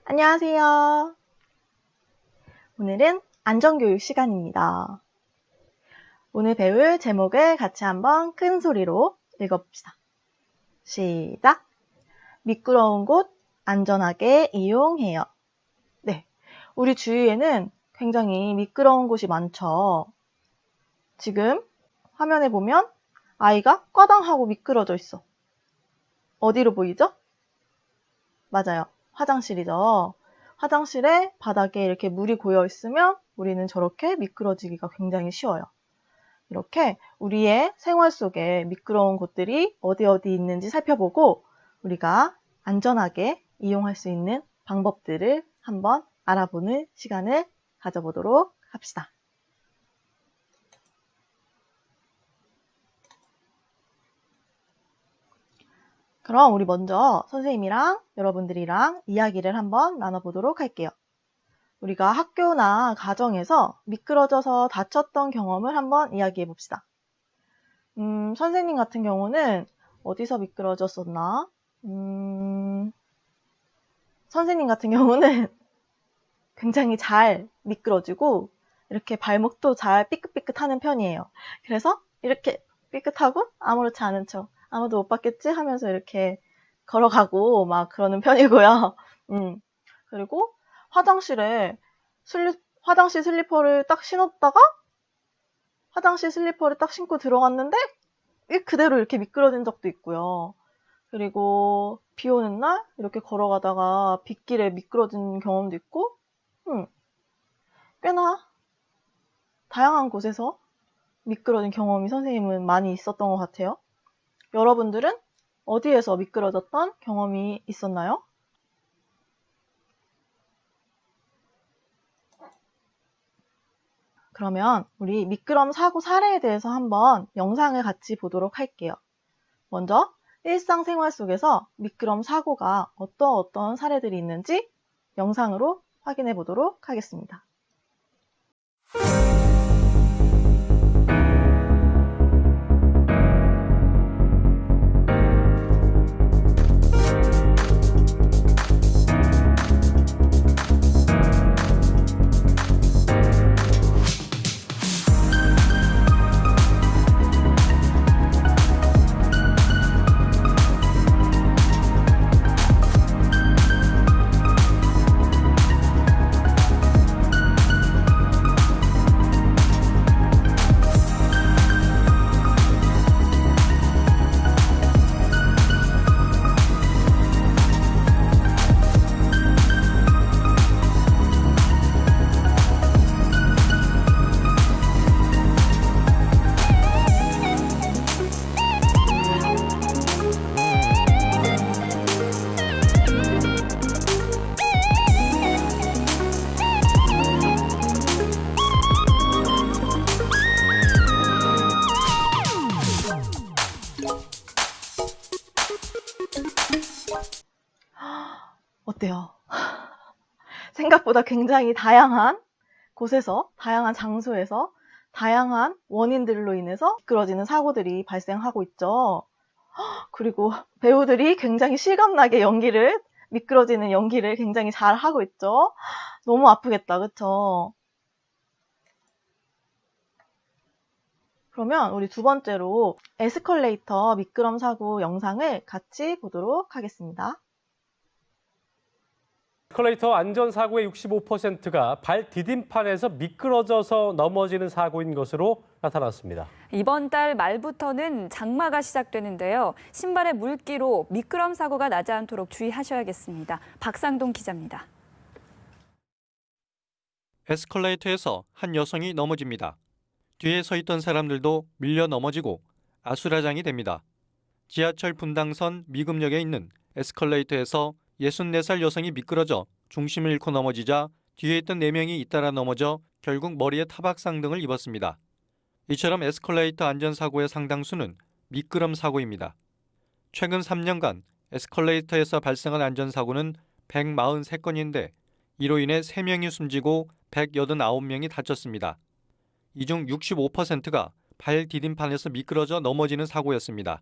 안녕하세요. 오늘은 안전교육 시간입니다. 오늘 배울 제목을 같이 한번 큰 소리로 읽어봅시다. 시작! 미끄러운 곳 안전하게 이용해요. 네, 우리 주위에는 굉장히 미끄러운 곳이 많죠. 지금 화면에 보면 아이가 꽈당하고 미끄러져 있어. 어디로 보이죠? 맞아요. 화장실이죠. 화장실에 바닥에 이렇게 물이 고여 있으면 우리는 저렇게 미끄러지기가 굉장히 쉬워요. 이렇게 우리의 생활 속에 미끄러운 곳들이 어디 있는지 살펴보고 우리가 안전하게 이용할 수 있는 방법들을 한번 알아보는 시간을 가져보도록 합시다. 그럼 우리 먼저 선생님이랑 여러분들이랑 이야기를 한번 나눠보도록 할게요. 우리가 학교나 가정에서 미끄러져서 다쳤던 경험을 한번 이야기해 봅시다. 선생님 같은 경우는 어디서 미끄러졌었나? 선생님 같은 경우는 굉장히 잘 미끄러지고 이렇게 발목도 잘 삐끗삐끗하는 편이에요. 그래서 이렇게 삐끗하고 아무렇지 않은 척 아무도 못 봤겠지 하면서 이렇게 걸어가고 막 그러는 편이고요. 그리고 화장실 슬리퍼를 딱 신었다가 화장실 슬리퍼를 딱 신고 들어갔는데 그대로 이렇게 미끄러진 적도 있고요. 그리고 비 오는 날 이렇게 걸어가다가 빗길에 미끄러진 경험도 있고 꽤나 다양한 곳에서 미끄러진 경험이 선생님은 많이 있었던 것 같아요. 여러분들은 어디에서 미끄러졌던 경험이 있었나요? 그러면 우리 미끄럼 사고 사례에 대해서 한번 영상을 같이 보도록 할게요. 먼저 일상생활 속에서 미끄럼 사고가 어떤 사례들이 있는지 영상으로 확인해 보도록 하겠습니다. 어때요? 생각보다 굉장히 다양한 곳에서, 다양한 장소에서, 다양한 원인들로 인해서 미끄러지는 사고들이 발생하고 있죠. 그리고 배우들이 굉장히 실감나게 미끄러지는 연기를 굉장히 잘 하고 있죠. 너무 아프겠다, 그쵸? 그러면 우리 두 번째로 에스컬레이터 미끄럼 사고 영상을 같이 보도록 하겠습니다. 에스컬레이터 안전사고의 65%가 발 디딤판에서 미끄러져서 넘어지는 사고인 것으로 나타났습니다. 이번 달 말부터는 장마가 시작되는데요. 신발의 물기로 미끄럼 사고가 나지 않도록 주의하셔야겠습니다. 박상동 기자입니다. 에스컬레이터에서 한 여성이 넘어집니다. 뒤에 서 있던 사람들도 밀려 넘어지고 아수라장이 됩니다. 지하철 분당선 미금역에 있는 에스컬레이터에서 64살 여성이 미끄러져 중심을 잃고 넘어지자 뒤에 있던 4명이 잇따라 넘어져 결국 머리에 타박상 등을 입었습니다. 이처럼 에스컬레이터 안전사고의 상당수는 미끄럼 사고입니다. 최근 3년간 에스컬레이터에서 발생한 안전사고는 143건인데 이로 인해 3명이 숨지고 189명이 다쳤습니다. 이 중 65%가 발 디딤판에서 미끄러져 넘어지는 사고였습니다.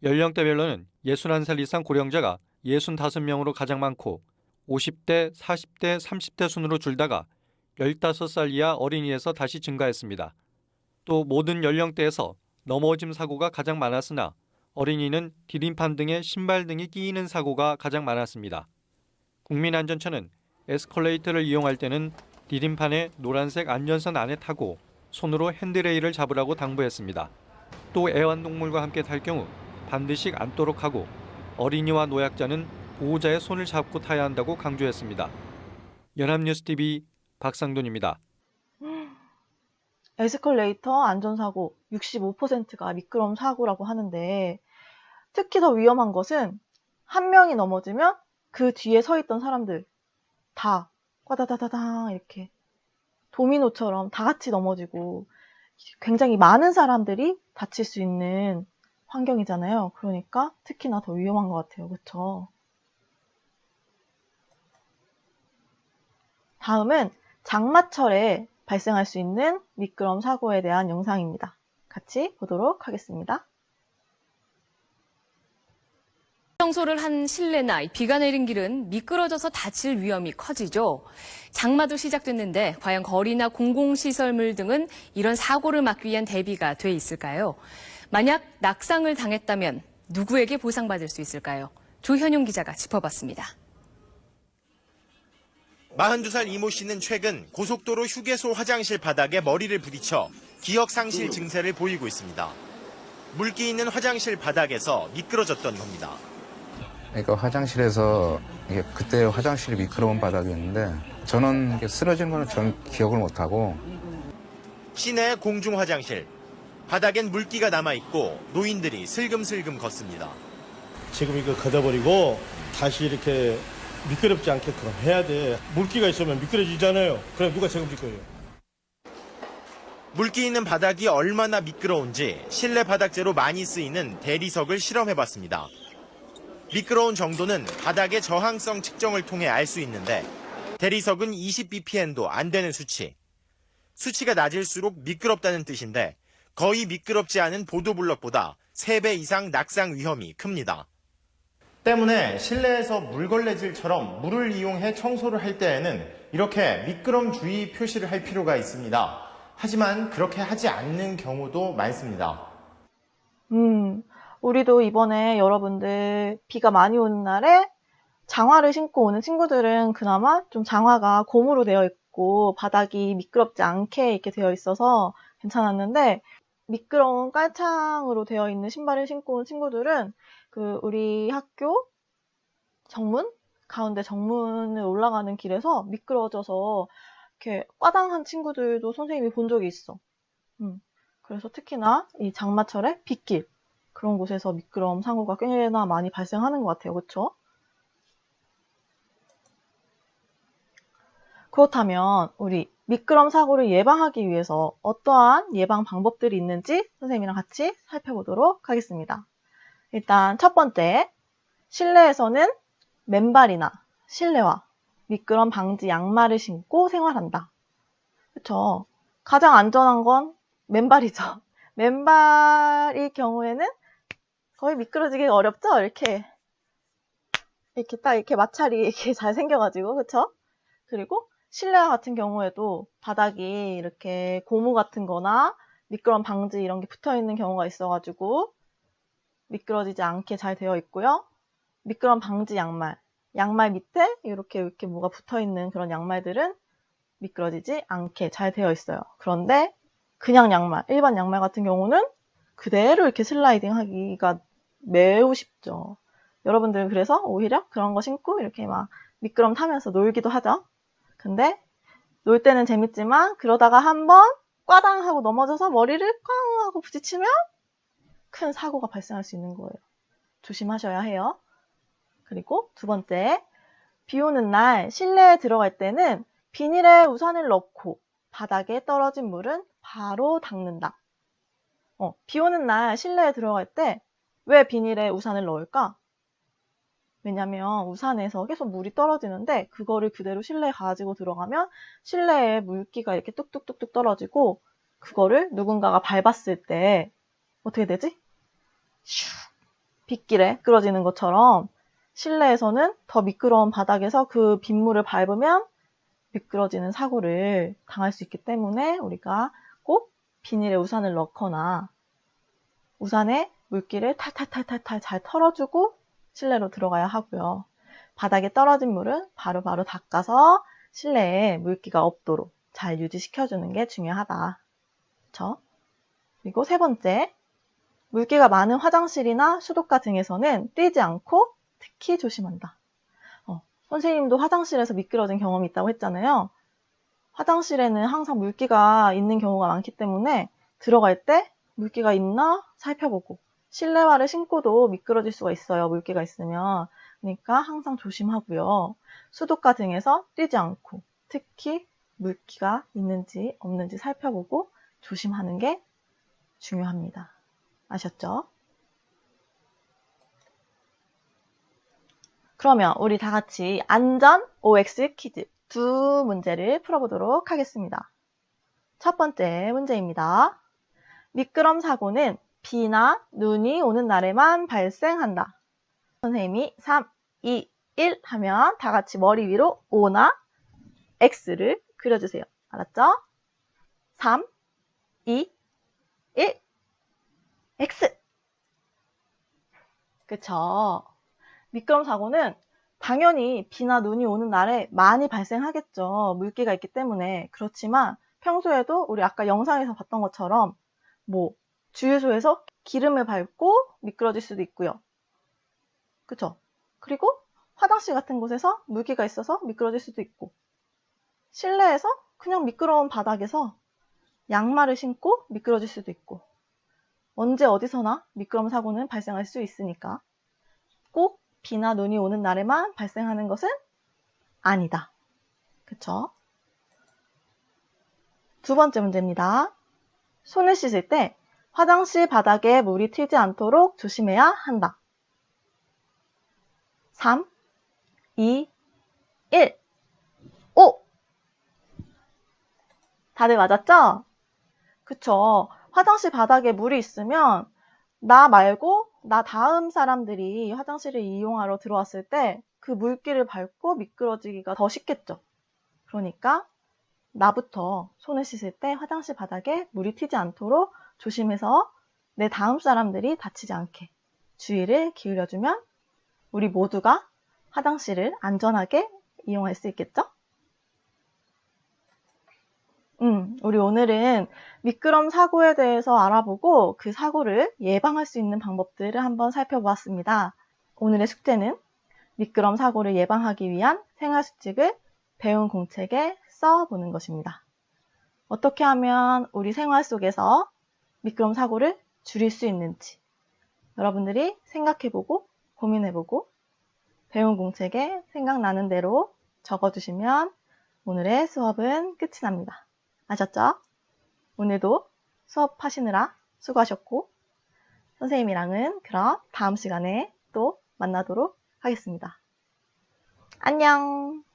연령대별로는 61살 이상 고령자가 65명으로 가장 많고 50대, 40대, 30대 순으로 줄다가 15살 이하 어린이에서 다시 증가했습니다. 또 모든 연령대에서 넘어짐 사고가 가장 많았으나 어린이는 디딤판 등의 신발 등이 끼이는 사고가 가장 많았습니다. 국민안전처는 에스컬레이터를 이용할 때는 디딤판의 노란색 안전선 안에 타고 손으로 핸드레일을 잡으라고 당부했습니다. 또 애완동물과 함께 탈 경우 반드시 앉도록 하고 어린이와 노약자는 보호자의 손을 잡고 타야 한다고 강조했습니다. 연합뉴스TV 박상돈입니다. 에스컬레이터 안전사고 65%가 미끄럼 사고라고 하는데 특히 더 위험한 것은 한 명이 넘어지면 그 뒤에 서 있던 사람들 다 꽈다다다당 이렇게 도미노처럼 다 같이 넘어지고 굉장히 많은 사람들이 다칠 수 있는 환경이잖아요. 그러니까 특히나 더 위험한 것 같아요. 그렇죠? 다음은 장마철에 발생할 수 있는 미끄럼 사고에 대한 영상입니다. 같이 보도록 하겠습니다. 청소를 한 실내나 비가 내린 길은 미끄러져서 다칠 위험이 커지죠. 장마도 시작됐는데 과연 거리나 공공시설물 등은 이런 사고를 막기 위한 대비가 돼 있을까요? 만약 낙상을 당했다면 누구에게 보상받을 수 있을까요? 조현용 기자가 짚어봤습니다. 42살 이모 씨는 최근 고속도로 휴게소 화장실 바닥에 머리를 부딪혀 기억상실 증세를 보이고 있습니다. 물기 있는 화장실 바닥에서 미끄러졌던 겁니다. 그러니까 화장실에서 그때 화장실이 미끄러운 바닥이었는데 저는 쓰러지는 거는 전 기억을 못하고 시내 공중 화장실. 바닥엔 물기가 남아있고 노인들이 슬금슬금 걷습니다. 지금 이거 걷어버리고 다시 이렇게 미끄럽지 않게끔 해야 돼. 물기가 있으면 미끄러지잖아요. 그럼 누가 책임질 거예요? 물기 있는 바닥이 얼마나 미끄러운지 실내 바닥재로 많이 쓰이는 대리석을 실험해봤습니다. 미끄러운 정도는 바닥의 저항성 측정을 통해 알 수 있는데 대리석은 20bpm도 안 되는 수치. 수치가 낮을수록 미끄럽다는 뜻인데 거의 미끄럽지 않은 보도블럭보다 3배 이상 낙상 위험이 큽니다. 때문에 실내에서 물걸레질처럼 물을 이용해 청소를 할 때에는 이렇게 미끄럼 주의 표시를 할 필요가 있습니다. 하지만 그렇게 하지 않는 경우도 많습니다. 우리도 이번에 여러분들 비가 많이 오는 날에 장화를 신고 오는 친구들은 그나마 좀 장화가 고무로 되어 있고 바닥이 미끄럽지 않게 이렇게 되어 있어서 괜찮았는데 미끄러운 깔창으로 되어 있는 신발을 신고 온 친구들은 우리 학교 정문? 가운데 정문을 올라가는 길에서 미끄러져서 이렇게 꽈당한 친구들도 선생님이 본 적이 있어. 그래서 특히나 이 장마철에 빗길 그런 곳에서 미끄럼 사고가 꽤나 많이 발생하는 것 같아요. 그렇죠? 그렇다면 우리 미끄럼 사고를 예방하기 위해서 어떠한 예방 방법들이 있는지 선생님이랑 같이 살펴보도록 하겠습니다. 일단 첫 번째, 실내에서는 맨발이나 실내화, 미끄럼 방지 양말을 신고 생활한다. 그렇죠? 가장 안전한 건 맨발이죠. 맨발일 경우에는 거의 미끄러지기가 어렵죠? 이렇게 딱 이렇게 마찰이 이렇게 잘 생겨가지고, 그쵸? 그리고 실내화 같은 경우에도 바닥이 이렇게 고무 같은 거나 미끄럼 방지 이런 게 붙어 있는 경우가 있어가지고 미끄러지지 않게 잘 되어 있고요. 미끄럼 방지 양말 밑에 이렇게 뭐가 붙어 있는 그런 양말들은 미끄러지지 않게 잘 되어 있어요. 그런데 그냥 양말, 일반 양말 같은 경우는 그대로 이렇게 슬라이딩 하기가 매우 쉽죠. 여러분들은 그래서 오히려 그런 거 신고 이렇게 막 미끄럼 타면서 놀기도 하죠. 근데 놀 때는 재밌지만 그러다가 한번 꽈당 하고 넘어져서 머리를 꽝 하고 부딪히면 큰 사고가 발생할 수 있는 거예요. 조심하셔야 해요. 그리고 두 번째, 비 오는 날 실내에 들어갈 때는 비닐에 우산을 넣고 바닥에 떨어진 물은 바로 닦는다. 비 오는 날 실내에 들어갈 때 왜 비닐에 우산을 넣을까? 왜냐면 우산에서 계속 물이 떨어지는데 그거를 그대로 실내에 가지고 들어가면 실내에 물기가 이렇게 뚝뚝뚝뚝 떨어지고 그거를 누군가가 밟았을 때 어떻게 되지? 슉! 빗길에 미끄러지는 것처럼 실내에서는 더 미끄러운 바닥에서 그 빗물을 밟으면 미끄러지는 사고를 당할 수 있기 때문에 우리가 꼭 비닐에 우산을 넣거나 우산에 물기를 탈탈탈탈탈 잘 털어주고 실내로 들어가야 하고요. 바닥에 떨어진 물은 바로바로 닦아서 실내에 물기가 없도록 잘 유지시켜주는 게 중요하다. 그쵸? 그리고 세 번째, 물기가 많은 화장실이나 수도가 등에서는 뛰지 않고 특히 조심한다. 선생님도 화장실에서 미끄러진 경험이 있다고 했잖아요. 화장실에는 항상 물기가 있는 경우가 많기 때문에 들어갈 때 물기가 있나 살펴보고 실내화를 신고도 미끄러질 수가 있어요. 물기가 있으면. 그러니까 항상 조심하고요. 수도가 등에서 뛰지 않고 특히 물기가 있는지 없는지 살펴보고 조심하는 게 중요합니다. 아셨죠? 그러면 우리 다 같이 안전 OX 퀴즈 두 문제를 풀어보도록 하겠습니다. 첫 번째 문제입니다. 미끄럼 사고는 비나 눈이 오는 날에만 발생한다. 선생님이 3, 2, 1 하면 다 같이 머리 위로 O나 X를 그려주세요. 알았죠? 3, 2, 1 X. 그쵸? 미끄럼 사고는 당연히 비나 눈이 오는 날에 많이 발생하겠죠. 물기가 있기 때문에. 그렇지만 평소에도 우리 아까 영상에서 봤던 것처럼 주유소에서 기름을 밟고 미끄러질 수도 있고요. 그쵸? 그리고 화장실 같은 곳에서 물기가 있어서 미끄러질 수도 있고 실내에서 그냥 미끄러운 바닥에서 양말을 신고 미끄러질 수도 있고 언제 어디서나 미끄럼 사고는 발생할 수 있으니까 꼭 비나 눈이 오는 날에만 발생하는 것은 아니다. 그쵸? 두 번째 문제입니다. 손을 씻을 때 화장실 바닥에 물이 튀지 않도록 조심해야 한다. 3, 2, 1, 5! 다들 맞았죠? 그쵸? 화장실 바닥에 물이 있으면 나 말고 나 다음 사람들이 화장실을 이용하러 들어왔을 때 그 물기를 밟고 미끄러지기가 더 쉽겠죠. 그러니까 나부터 손을 씻을 때 화장실 바닥에 물이 튀지 않도록 조심해서 내 다음 사람들이 다치지 않게 주의를 기울여주면 우리 모두가 화장실을 안전하게 이용할 수 있겠죠? 우리 오늘은 미끄럼 사고에 대해서 알아보고 그 사고를 예방할 수 있는 방법들을 한번 살펴보았습니다. 오늘의 숙제는 미끄럼 사고를 예방하기 위한 생활수칙을 배운 공책에 써보는 것입니다. 어떻게 하면 우리 생활 속에서 미끄럼 사고를 줄일 수 있는지 여러분들이 생각해보고 고민해보고 배운 공책에 생각나는 대로 적어주시면 오늘의 수업은 끝이 납니다. 아셨죠? 오늘도 수업하시느라 수고하셨고 선생님이랑은 그럼 다음 시간에 또 만나도록 하겠습니다. 안녕!